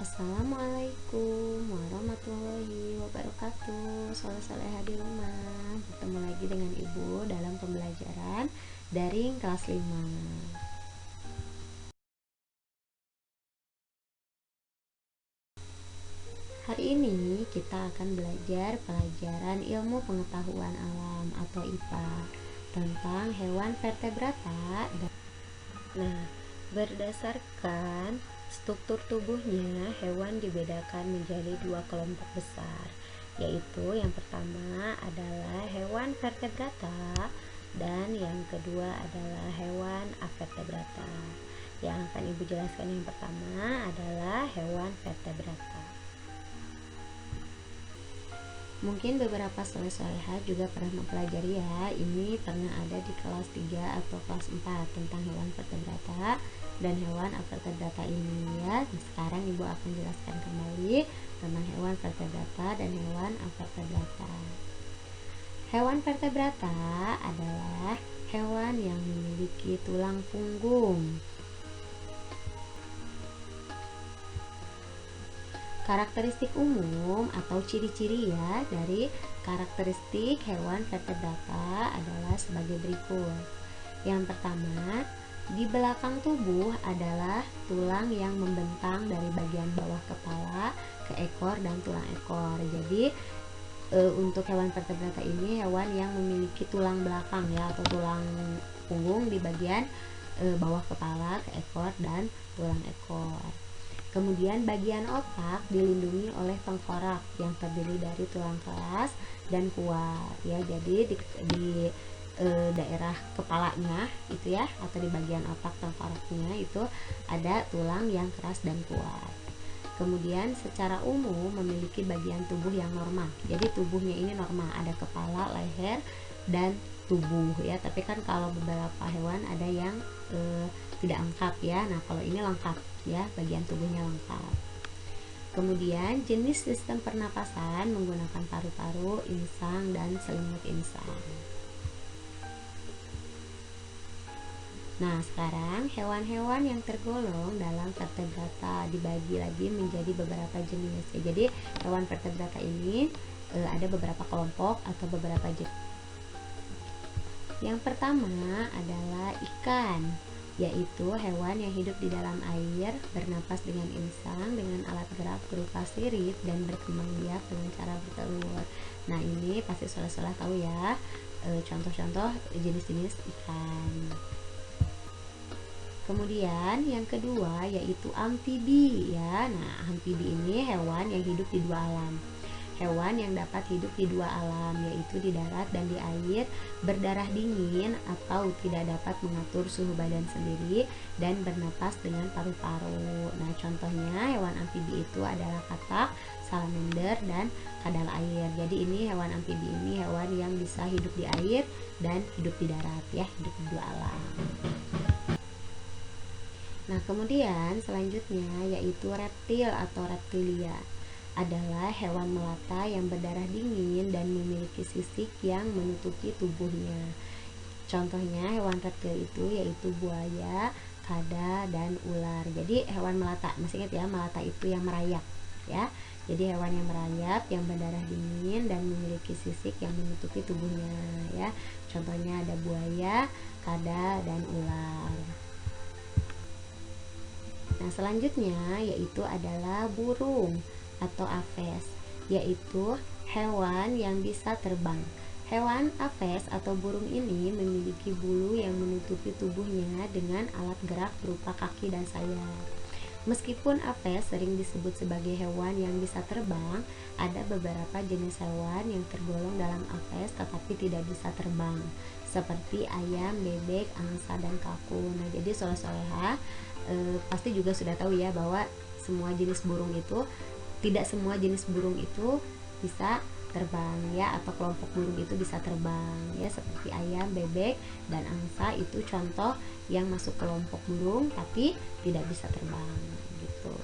Assalamualaikum warahmatullahi wabarakatuh. Soleh soleha di rumah. Bertemu lagi dengan Ibu dalam pembelajaran daring kelas 5. Hari ini kita akan belajar pelajaran ilmu pengetahuan alam atau IPA tentang hewan vertebrata. Nah, berdasarkan struktur tubuhnya, hewan dibedakan menjadi dua kelompok besar, yaitu yang pertama adalah hewan vertebrata dan yang kedua adalah hewan avertebrata. Yang akan Ibu jelaskan yang pertama adalah hewan vertebrata. Mungkin beberapa soleh-soleha juga pernah mempelajari ya, ini pernah ada di kelas 3 atau kelas 4 tentang hewan vertebrata dan hewan avertebrata ini ya. Sekarang Ibu akan jelaskan kembali tentang hewan vertebrata dan hewan avertebrata. Hewan vertebrata adalah hewan yang memiliki tulang punggung. Karakteristik umum atau ciri-ciri ya dari karakteristik hewan vertebrata adalah sebagai berikut. Yang pertama, di belakang tubuh adalah tulang yang membentang dari bagian bawah kepala ke ekor dan tulang ekor. Jadi untuk hewan vertebrata ini hewan yang memiliki tulang belakang ya atau tulang punggung di bagian bawah kepala ke ekor dan tulang ekor. Kemudian bagian otak dilindungi oleh tengkorak yang terdiri dari tulang keras dan kuat ya. Jadi di daerah kepalanya itu ya atau di bagian otak tengkoraknya itu ada tulang yang keras dan kuat. Kemudian secara umum memiliki bagian tubuh yang normal. Jadi tubuhnya ini normal, ada kepala, leher dan tubuh ya. Tapi kan kalau beberapa hewan ada yang tidak lengkap ya. Nah, kalau ini lengkap ya, bagian tubuhnya lengkap. Kemudian jenis sistem pernapasan menggunakan paru-paru, insang dan selimut insang. Nah, sekarang hewan-hewan yang tergolong dalam vertebrata dibagi lagi menjadi beberapa jenis. Ya, jadi hewan vertebrata ini ada beberapa kelompok atau beberapa jenis. Yang pertama adalah ikan, yaitu hewan yang hidup di dalam air, bernapas dengan insang dengan alat gerak berupa sirip dan berkembang biak dengan cara bertelur. Nah, ini pasti soleh-soleh tahu ya contoh-contoh jenis-jenis ikan. Kemudian yang kedua yaitu amfibi ya. Nah, amfibi ini hewan yang hidup di dua alam. Hewan yang dapat hidup di dua alam, yaitu di darat dan di air, berdarah dingin atau tidak dapat mengatur suhu badan sendiri dan bernapas dengan paru-paru. Nah, contohnya hewan amfibi itu adalah katak, salamander dan kadal air. Jadi ini hewan amfibi ini hewan yang bisa hidup di air dan hidup di darat ya, hidup di dua alam. Nah, kemudian selanjutnya yaitu reptil atau reptilia adalah hewan melata yang berdarah dingin dan memiliki sisik yang menutupi tubuhnya. Contohnya hewan reptil itu yaitu buaya, kada, dan ular. Jadi hewan melata, masih ingat ya, melata itu yang merayap ya. Jadi hewan yang merayap, yang berdarah dingin dan memiliki sisik yang menutupi tubuhnya ya. Contohnya ada buaya, kada, dan ular. Nah, selanjutnya yaitu adalah burung atau aves, yaitu hewan yang bisa terbang. Hewan aves atau burung ini memiliki bulu yang menutupi tubuhnya dengan alat gerak berupa kaki dan sayap. Meskipun aves sering disebut sebagai hewan yang bisa terbang, ada beberapa jenis hewan yang tergolong dalam aves tetapi tidak bisa terbang, seperti ayam, bebek, angsa, dan kalkun. Nah, jadi soleh-soleha pasti juga sudah tahu ya bahwa semua jenis burung itu, tidak semua jenis burung itu bisa terbang ya, atau kelompok burung itu bisa terbang ya, seperti ayam, bebek, dan angsa itu contoh yang masuk kelompok burung tapi tidak bisa terbang gitu.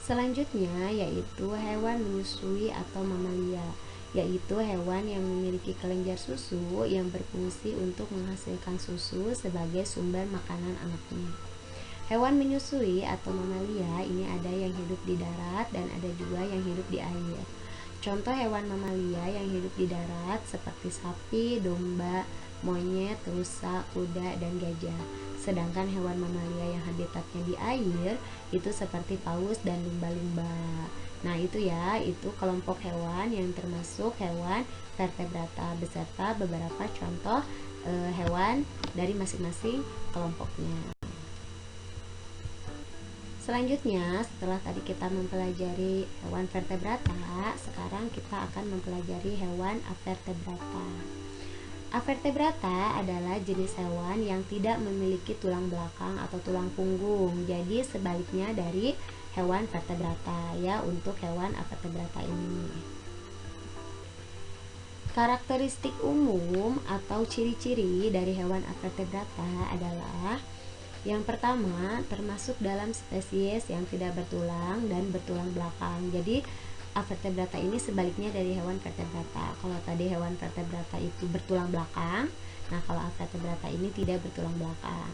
Selanjutnya yaitu hewan menyusui atau mamalia, yaitu hewan yang memiliki kelenjar susu yang berfungsi untuk menghasilkan susu sebagai sumber makanan anaknya. Hewan menyusui atau mamalia ini ada yang hidup di darat dan ada juga yang hidup di air. Contoh hewan mamalia yang hidup di darat seperti sapi, domba, monyet, rusa, kuda, dan gajah. Sedangkan hewan mamalia yang habitatnya di air itu seperti paus dan lumba-lumba. Nah itu ya, itu kelompok hewan yang termasuk hewan vertebrata beserta beberapa contoh hewan dari masing-masing kelompoknya. Selanjutnya, setelah tadi kita mempelajari hewan vertebrata, sekarang kita akan mempelajari hewan avertebrata. Avertebrata adalah jenis hewan yang tidak memiliki tulang belakang atau tulang punggung. Jadi sebaliknya dari hewan vertebrata ya untuk hewan avertebrata ini. Karakteristik umum atau ciri-ciri dari hewan avertebrata adalah yang pertama, termasuk dalam spesies yang tidak bertulang dan bertulang belakang. Jadi, avertebrata ini sebaliknya dari hewan vertebrata. Kalau tadi hewan vertebrata itu bertulang belakang, nah kalau avertebrata ini tidak bertulang belakang.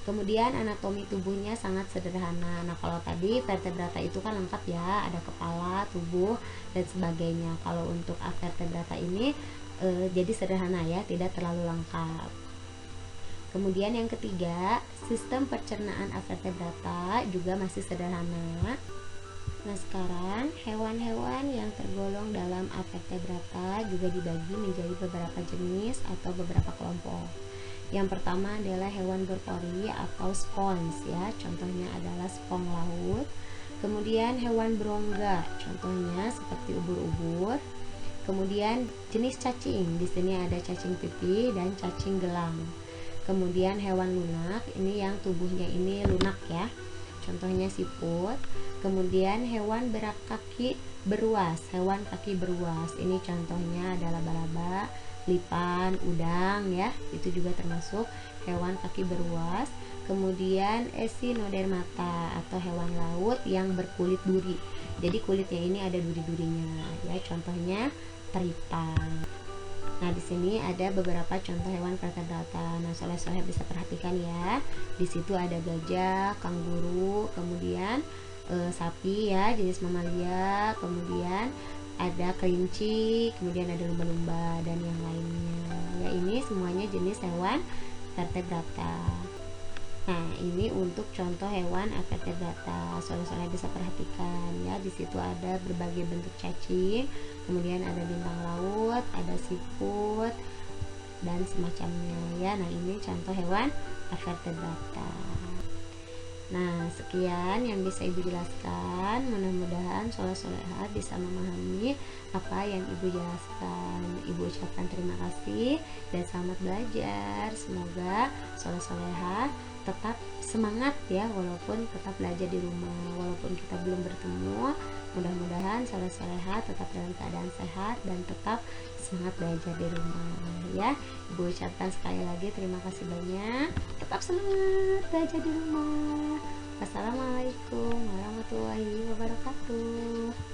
Kemudian anatomi tubuhnya sangat sederhana. Nah, kalau tadi vertebrata itu kan lengkap ya, ada kepala, tubuh, dan sebagainya. Kalau untuk avertebrata ini jadi sederhana ya, tidak terlalu lengkap. Kemudian yang ketiga, sistem pencernaan avertebrata juga masih sederhana. Nah sekarang hewan-hewan yang tergolong dalam avertebrata juga dibagi menjadi beberapa jenis atau beberapa kelompok. Yang pertama adalah hewan berpori atau spons ya, contohnya adalah spong laut. Kemudian hewan berongga, contohnya seperti ubur-ubur. Kemudian jenis cacing, di sini ada cacing pipih dan cacing gelang. Kemudian hewan lunak, ini yang tubuhnya ini lunak ya, contohnya siput. Kemudian hewan kaki beruas, hewan kaki beruas, ini contohnya adalah laba-laba, lipan, udang ya, itu juga termasuk hewan kaki beruas. Kemudian Echinodermata atau hewan laut yang berkulit duri, jadi kulitnya ini ada duri-durinya ya, contohnya teripang. Nah, di sini ada beberapa contoh hewan vertebrata. Nah, soleh-soleh bisa perhatikan ya. Di situ ada gajah, kanguru, kemudian sapi ya, jenis mamalia, kemudian ada kelinci, kemudian ada lumba-lumba dan yang lainnya. Ya, ini semuanya jenis hewan vertebrata. Nah, ini untuk contoh hewan avertebrata. Soleh-soleh bisa perhatikan ya. Di situ ada berbagai bentuk cacing, kemudian ada bintang laut, ada siput dan semacamnya ya. Nah, ini contoh hewan avertebrata. Nah, sekian yang bisa Ibu jelaskan. Mudah-mudahan soleh-solehah bisa memahami apa yang Ibu jelaskan. Ibu ucapkan terima kasih dan selamat belajar. Semoga soleh-solehah tetap semangat ya, walaupun tetap belajar di rumah, walaupun kita belum bertemu. Mudah-mudahan soleh-solehah tetap dalam keadaan sehat dan tetap semangat belajar di rumah ya. Ibu ucapkan sekali lagi terima kasih banyak. Tetap semangat belajar di rumah. Wassalamualaikum warahmatullahi wabarakatuh.